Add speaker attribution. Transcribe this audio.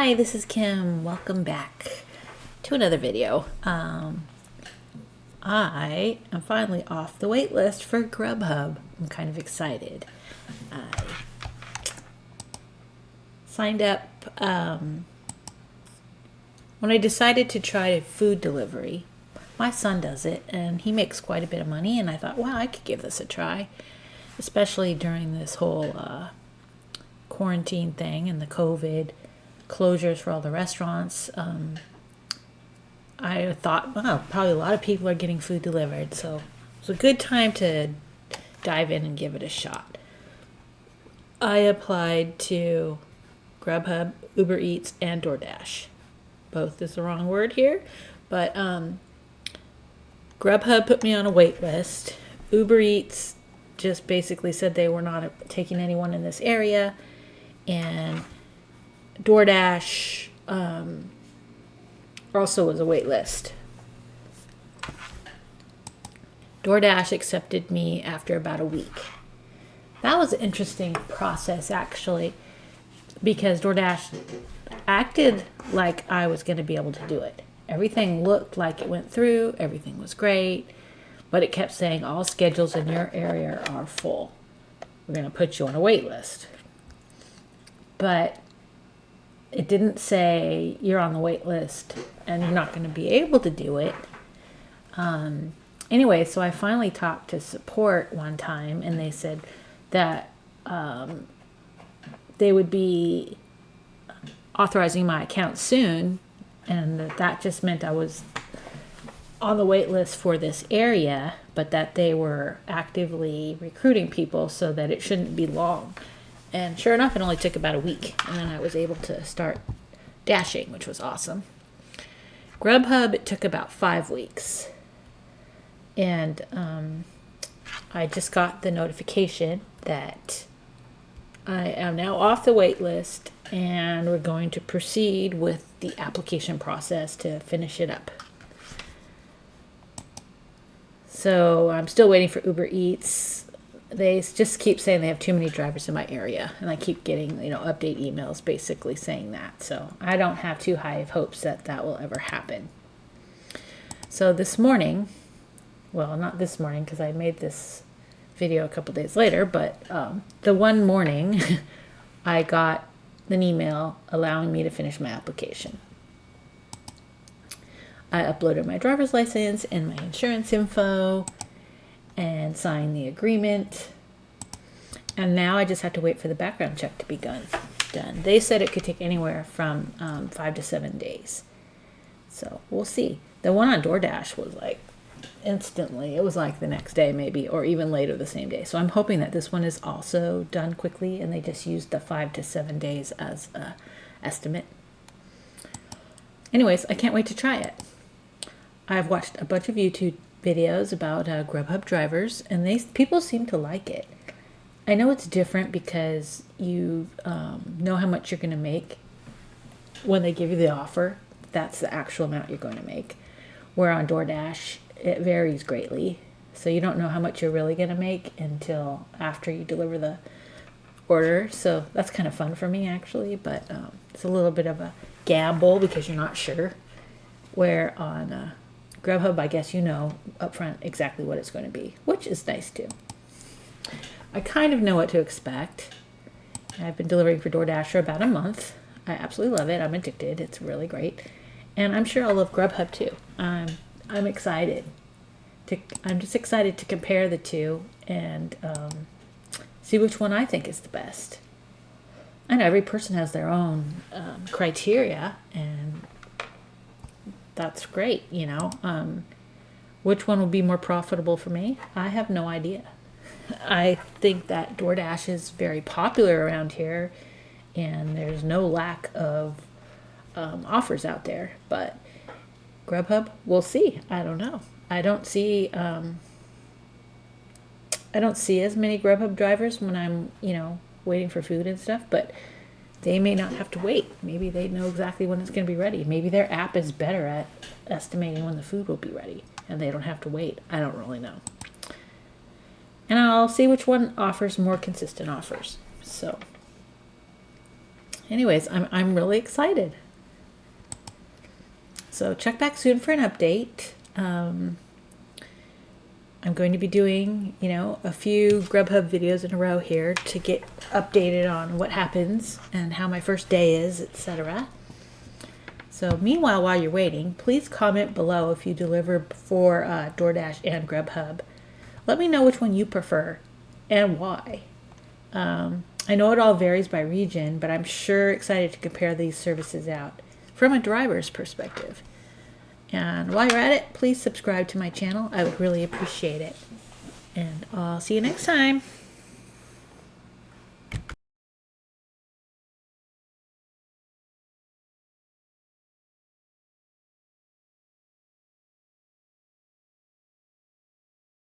Speaker 1: Hi, this is Kim. Welcome back to another video. I am finally off the wait list for Grubhub. I'm kind of excited. I signed up when I decided to try food delivery. My son does it, and he makes quite a bit of money, and I thought, wow, I could give this a try, especially during this whole quarantine thing and the COVID closures for all the restaurants. I thought, wow, probably a lot of people are getting food delivered, so it's a good time to dive in and give it a shot. I applied to Grubhub, Uber Eats, and Doordash. Both is the wrong word here, but Grubhub put me on a wait list. Uber Eats just basically said they were not taking anyone in this area, and DoorDash also was a wait list. DoorDash accepted me after about a week. That was an interesting process, actually, because DoorDash acted like I was going to be able to do it. Everything looked like it went through. Everything was great. But it kept saying all schedules in your area are full. We're going to put you on a wait list. But it didn't say you're on the wait list and you're not going to be able to do it. Anyway, so I finally talked to support one time, and they said that they would be authorizing my account soon, and that just meant I was on the wait list for this area, but that they were actively recruiting people so that it shouldn't be long. And sure enough, it only took about a week, and then I was able to start dashing, which was awesome. Grubhub, it took about 5 weeks. And I just got the notification that I am now off the wait list, and we're going to proceed with the application process to finish it up. So I'm still waiting for Uber Eats. They just keep saying they have too many drivers in my area, and I keep getting, update emails basically saying that. So I don't have too high of hopes that that will ever happen. So this morning, well, not this morning because I made this video a couple days later, but the one morning I got an email allowing me to finish my application. I uploaded my driver's license and my insurance info and signed the agreement. And now I just have to wait for the background check to be done. They said it could take anywhere from 5 to 7 days. So we'll see. The one on DoorDash was like instantly. It was like the next day maybe, or even later the same day. So I'm hoping that this one is also done quickly, and they just used the 5 to 7 days as an estimate. Anyways, I can't wait to try it. I've watched a bunch of YouTube videos about Grubhub drivers, and people seem to like it. I know it's different because you know how much you're going to make when they give you the offer. That's the actual amount you're going to make. Where on DoorDash, it varies greatly. So you don't know how much you're really going to make until after you deliver the order. So that's kind of fun for me, actually. But it's a little bit of a gamble because you're not sure. Where on Grubhub, I guess you know upfront exactly what it's going to be, which is nice too. I kind of know what to expect. I've been delivering for DoorDash for about a month. I absolutely love it. I'm addicted. It's really great. And I'm sure I'll love Grubhub too. I'm excited. I'm just excited to compare the two and see which one I think is the best. I know every person has their own criteria, and that's great, Which one will be more profitable for me? I have no idea. I think that DoorDash is very popular around here, and there's no lack of offers out there. But Grubhub, we'll see. I don't know. I don't see as many Grubhub drivers when I'm, waiting for food and stuff, but they may not have to wait. Maybe they know exactly when it's going to be ready. Maybe their app is better at estimating when the food will be ready, and they don't have to wait. I don't really know. And I'll see which one offers more consistent offers. So anyways, I'm really excited. So check back soon for an update. I'm going to be doing, a few Grubhub videos in a row here to get updated on what happens and how my first day is, etc. So meanwhile, while you're waiting, please comment below if you deliver for DoorDash and Grubhub. Let me know which one you prefer and why. I know it all varies by region, but I'm sure excited to compare these services out from a driver's perspective. And while you're at it, please subscribe to my channel. I would really appreciate it. And I'll see you next time.